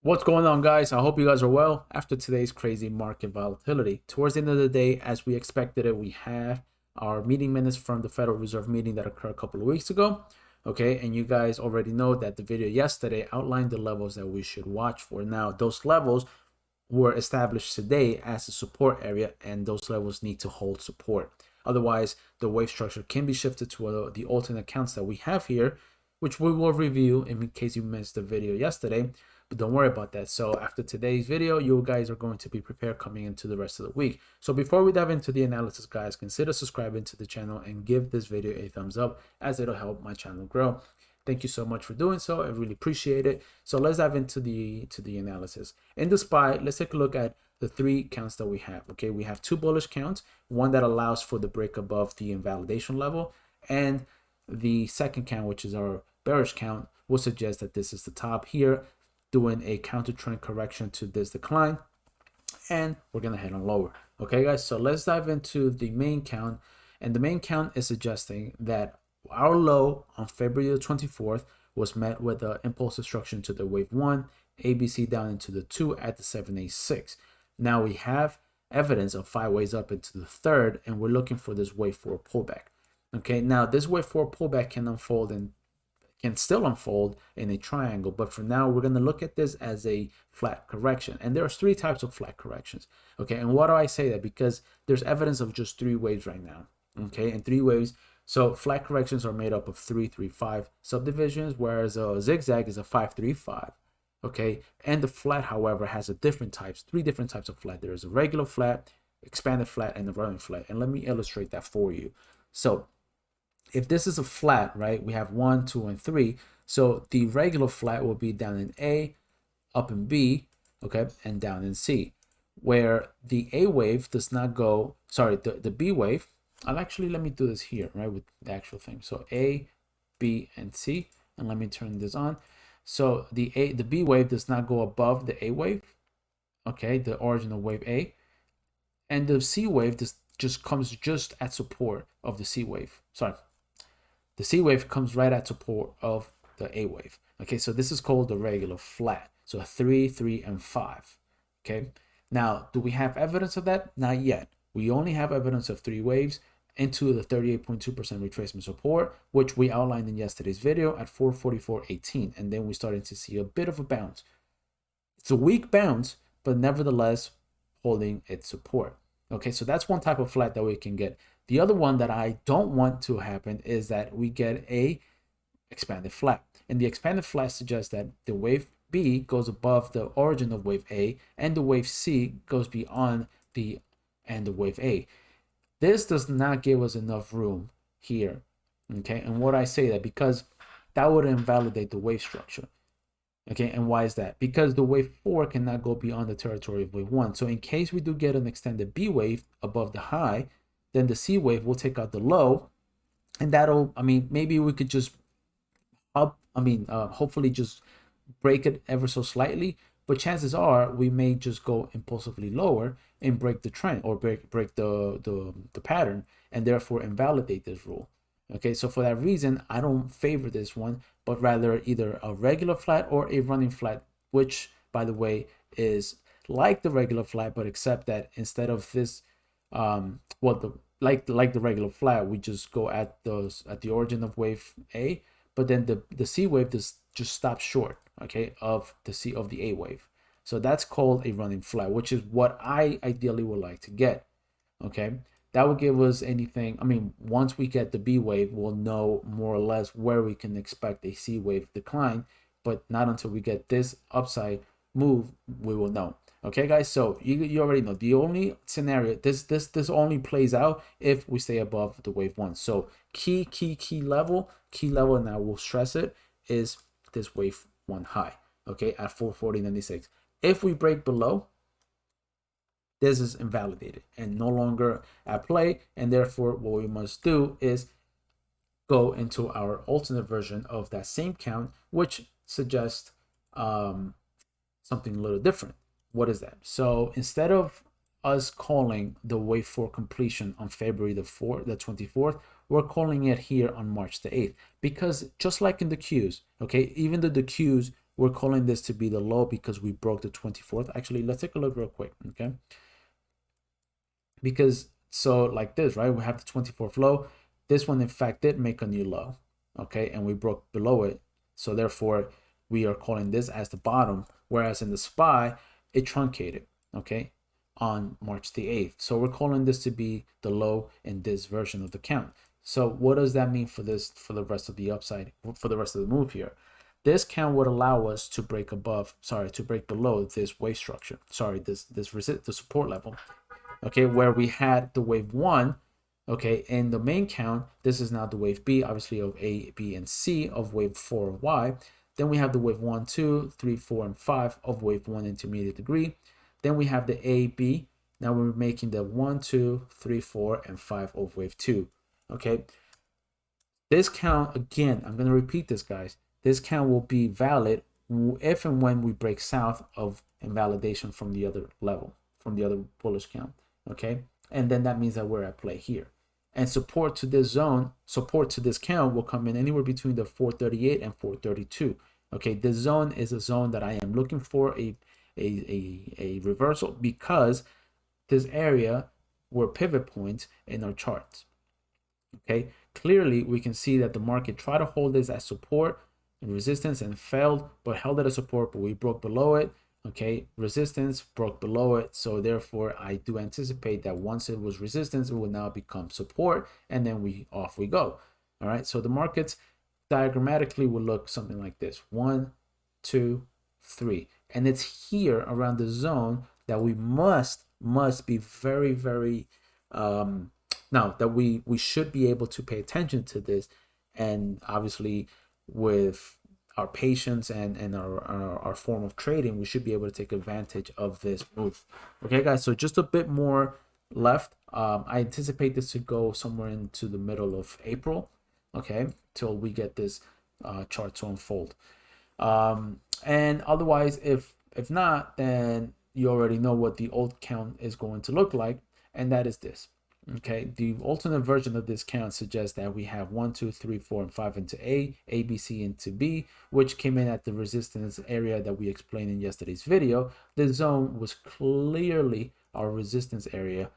What's going on, guys? I hope you guys are well after today's crazy market volatility. Towards the end of the day, as we expected it, we have our meeting minutes from the Federal Reserve meeting that occurred a couple of weeks ago. Okay, and you guys already know that the video yesterday outlined the levels that we should watch for. Now, those levels were established today as a support area, and those levels need to hold support. Otherwise, the wave structure can be shifted to the alternate accounts that we have here, which we will review in case you missed the video yesterday. But don't worry about that. So after today's video, you guys are going to be prepared coming into the rest of the week. So before we dive into the analysis, guys, consider subscribing to the channel and give this video a thumbs up, as it'll help my channel grow. Thank you so much for doing so. I really appreciate it. So let's dive into the analysis. In the SPY, let's take a look at the three counts that we have. Okay, we have two bullish counts, one that allows for the break above the invalidation level, and the second count, which is our bearish count, will suggest that this is the top here, doing a counter trend correction to this decline, and we're gonna head on lower. Okay, guys, so let's dive into the main count, and the main count is suggesting that our low on February the 24th was met with an impulse destruction to the wave 1, ABC down into the 2 at the 786. Now we have evidence of 5 ways up into the third, and we're looking for this wave 4 pullback. Okay, now this wave 4 pullback can unfold and can still unfold in a triangle, but for now we're going to look at this as a flat correction. And there's three types of flat corrections. Okay, and why do I say that? Because there's evidence of just 3 waves right now. Okay, and 3 waves. So flat corrections are made up of 3, 3, 5 subdivisions, whereas a zigzag is a 5, 3, 5. Okay, and the flat, however, has a different types, 3 different types of flat. There is a regular flat, expanded flat, and a running flat. And let me illustrate that for you. So if this is a flat, right, we have 1, 2, and 3. So the regular flat will be down in A, up in B, okay, and down in C. Where the A wave does not go, sorry, the B wave, let me do this here, right, with the actual thing. So A, B, and C, and let me turn this on. So the B wave does not go above the A wave, okay, the origin of wave A, and the C wave just comes just at support of the C wave. Sorry. The C wave comes right at support of the A wave. Okay, so this is called the regular flat. So 3, 3, and 5. Okay, now do we have evidence of that? Not yet. We only have evidence of 3 waves into the 38.2% retracement support, which we outlined in yesterday's video at 444.18, and then we started to see a bit of a bounce. It's a weak bounce, but nevertheless holding its support. Okay, so that's one type of flat that we can get. The other one that I don't want to happen is that we get a expanded flat. And the expanded flat suggests that the wave B goes above the origin of wave A, and the wave C goes beyond the end of wave A. This does not give us enough room here. Okay, and what I say that because that would invalidate the wave structure. Okay, and why is that? Because the wave 4 cannot go beyond the territory of wave 1. So in case we do get an extended B wave above the high, then the C wave will take out the low, and that'll, maybe we could just hopefully just break it ever so slightly, but chances are we may just go impulsively lower and break the trend, or break the pattern, and therefore invalidate this rule. Okay, so for that reason, I don't favor this one, but rather either a regular flat or a running flat, which, by the way, is like the regular flat, but except that instead of this, like the regular flat, we just go at the origin of wave A, but then the C wave just stops short, okay, of the A wave. So that's called a running flat, which is what I ideally would like to get. Okay, that would give us anything. Once we get the B wave, we'll know more or less where we can expect a C wave decline, but not until we get this upside move we will know. Okay, guys, so you already know the only scenario, this only plays out if we stay above the wave 1. So key level, and I will stress it, is this wave 1 high, okay, at 440.96. If we break below, this is invalidated and no longer at play, and therefore what we must do is go into our alternate version of that same count, which suggests something a little different. What is that? So instead of us calling the wave 4 completion on February the 24th, we're calling it here on March the 8th, because just like in the Qs, okay, even though the Qs we're calling this to be the low because we broke the 24th. Actually, let's take a look real quick, okay? Because so like this, right? We have the 24th low. This one, in fact, did make a new low, okay? And we broke below it. So therefore, we are calling this as the bottom, whereas in the SPY, it truncated, okay, on March the 8th. So we're calling this to be the low in this version of the count. So what does that mean for this, for the rest of the upside, for the rest of the move here? This count would allow us to break above, sorry, to break below this wave structure. Sorry, the support level, okay, where we had the wave 1, okay, in the main count. This is now the wave B, obviously, of A, B, and C of wave 4 of Y. Then we have the wave 1, 2, 3, 4, and 5 of wave 1 intermediate degree. Then we have the A, B. Now we're making the 1, 2, 3, 4, and 5 of wave 2. Okay. This count, again, I'm going to repeat this, guys. This count will be valid if and when we break south of invalidation from the other level, from the other bullish count. Okay. And then that means that we're at play here. And support to this zone, support to this count will come in anywhere between the 438 and 432. Okay, this zone is a zone that I am looking for a reversal, because this area were pivot points in our charts. Okay, clearly we can see that the market tried to hold this as support and resistance and failed, but held it as support, but we broke below it. Okay, resistance, broke below it. So therefore, I do anticipate that once it was resistance, it will now become support, and then off we go. All right, so the markets diagrammatically will look something like this: 1, 2, 3, and it's here around the zone that we must be very, very now that we should be able to pay attention to this, and obviously with our patience and our form of trading, we should be able to take advantage of this move. Okay, guys, so just a bit more left. I anticipate this to go somewhere into the middle of April, okay, till we get this chart to unfold. And otherwise, if not, then you already know what the old count is going to look like, and that is this. Okay, the alternate version of this count suggests that we have 1, 2, 3, 4, and 5 into A, B, C into B, which came in at the resistance area that we explained in yesterday's video. The zone was clearly our resistance area,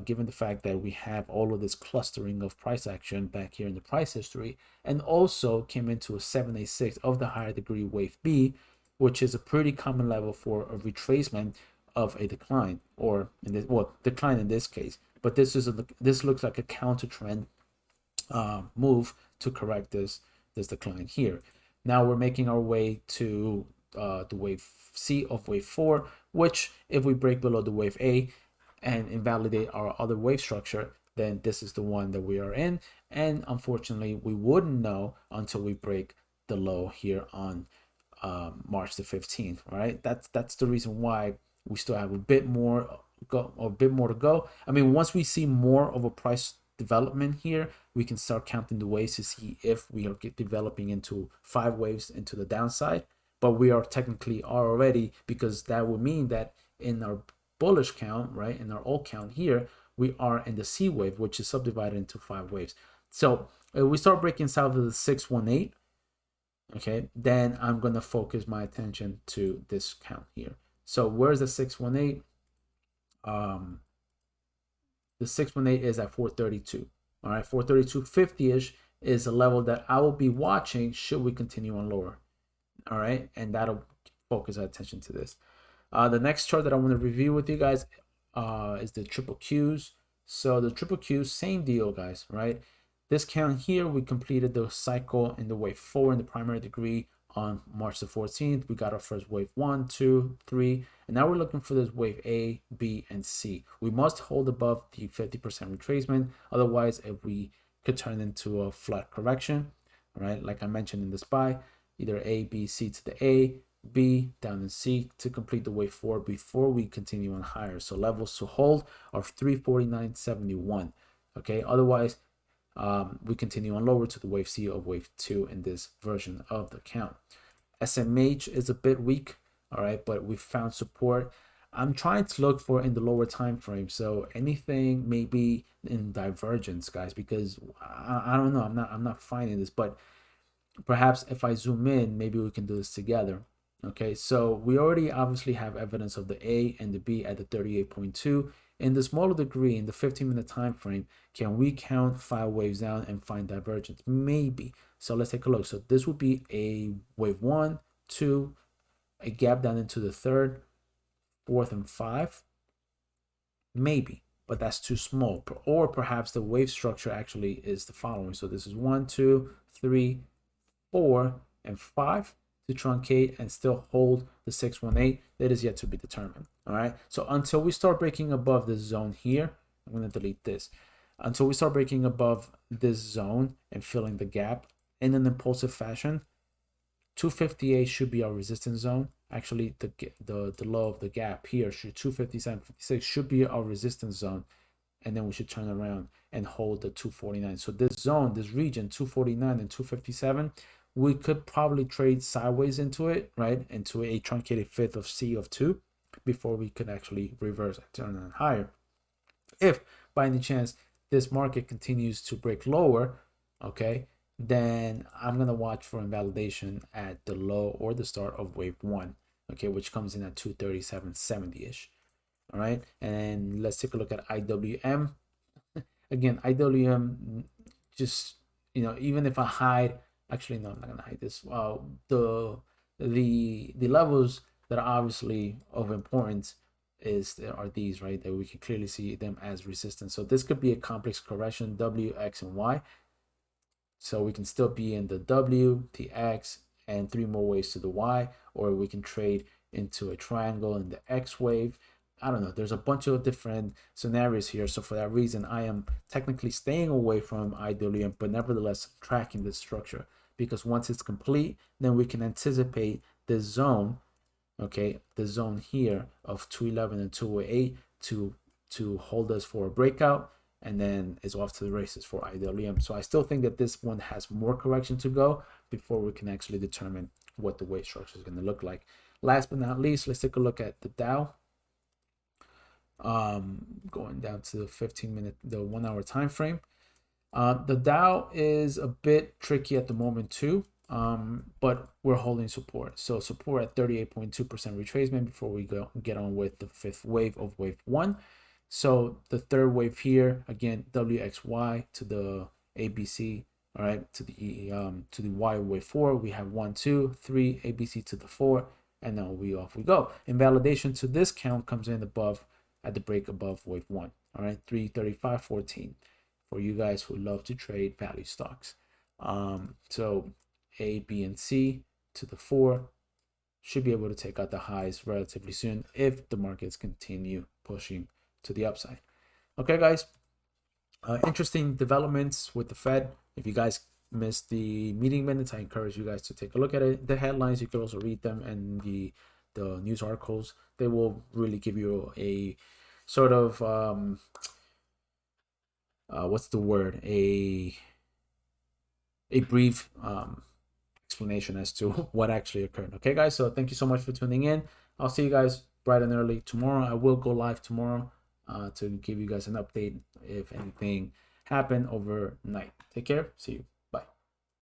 given the fact that we have all of this clustering of price action back here in the price history, and also came into a 786 of the higher degree wave B, which is a pretty common level for a retracement of a decline, or in this, well, decline in this case. But this looks like a counter trend move to correct this decline here. Now we're making our way to the wave C of wave 4, which if we break below the wave A and invalidate our other wave structure, then this is the one that we are in. And unfortunately, we wouldn't know until we break the low here on March the 15th, right? That's the reason why we still have a bit more to go. I mean, once we see more of a price development here, we can start counting the waves to see if we are developing into 5 waves into the downside. But we are technically already, because that would mean that in our bullish count, right, in our alt count here, we are in the C wave, which is subdivided into 5 waves. So if we start breaking south of the 618, okay, then I'm going to focus my attention to this count here. So where's the 618? The 618 is at 432. All right, 432.50-ish is a level that I will be watching should we continue on lower. All right, and that'll focus our attention to this. The next chart that I want to review with you guys is the triple Qs. So the triple Qs, same deal, guys, right? This count here, we completed the cycle in the wave 4 in the primary degree on March the 14th. We got our first wave 1, 2, 3, and now we're looking for this wave A, B, and C. We must hold above the 50% retracement, otherwise we could turn into a flat correction, right? Like I mentioned in the SPY, either A, B, C to the A, B, down to C to complete the wave 4 before we continue on higher. So levels to hold are 349.71. Okay, otherwise we continue on lower to the wave C of wave 2 in this version of the count. SMH is a bit weak, all right, but we found support. I'm trying to look for in the lower time frame, so anything maybe in divergence, guys, because I don't know, I'm not finding this, but perhaps if I zoom in, maybe we can do this together. Okay, so we already obviously have evidence of the A and the B at the 38.2. In the smaller degree, in the 15-minute time frame, can we count 5 waves down and find divergence? Maybe. So let's take a look. So this would be a wave 1, 2, a gap down into the 3rd, 4th, and 5. Maybe, but that's too small. Or perhaps the wave structure actually is the following. So this is 1, 2, 3, 4, and 5 to truncate and still hold the 618. That is yet to be determined. All right. So until we start breaking above this zone here, I'm going to delete this. Until we start breaking above this zone and filling the gap in an impulsive fashion, 258 should be our resistance zone. Actually, the low of the gap here should 257.56 should be our resistance zone, and then we should turn around and hold the 249. So this zone, this region, 249 and 257, we could probably trade sideways into it, right? Into a truncated fifth of C of 2 before we could actually reverse and turn on higher. If by any chance this market continues to break lower, okay, then I'm going to watch for invalidation at the low or the start of wave 1, okay, which comes in at 237.70-ish. All right, and let's take a look at IWM. Again, IWM, just, even if I hide, actually, no, I'm not gonna hide this. The levels that are obviously of importance are these, right? That we can clearly see them as resistance. So this could be a complex correction, W, X, and Y. So we can still be in the W, the X, and 3 more waves to the Y, or we can trade into a triangle in the X wave. I don't know. There's a bunch of different scenarios here. So for that reason, I am technically staying away from IWM, but nevertheless tracking this structure, because once it's complete, then we can anticipate this zone, okay, the zone here of 211 and 208 to hold us for a breakout, and then it's off to the races for IWM. So I still think that this one has more correction to go before we can actually determine what the wave structure is going to look like. Last but not least, let's take a look at the Dow. Going down to the 15-minute, the 1 hour time frame. The Dow is a bit tricky at the moment too, but we're holding support. So support at 38.2% retracement before we get on with the 5th wave of wave 1. So the 3rd wave here, again, WXY to the ABC, all right, to the Y wave 4. We have 1, 2, 3, ABC to the 4, and now off we go. Invalidation to this count comes in above at the break above wave 1. All right, 335.14 for you guys who love to trade value stocks. So A, B, and C to the 4 should be able to take out the highs relatively soon if the markets continue pushing to the upside. Okay, guys. Interesting developments with the Fed. If you guys missed the meeting minutes, I encourage you guys to take a look at it. The headlines, you can also read them, and the news articles. They will really give you a sort of what's the word? A brief explanation as to what actually occurred. Okay, guys. So thank you so much for tuning in. I'll see you guys bright and early tomorrow. I will go live tomorrow to give you guys an update if anything happened overnight. Take care. See you.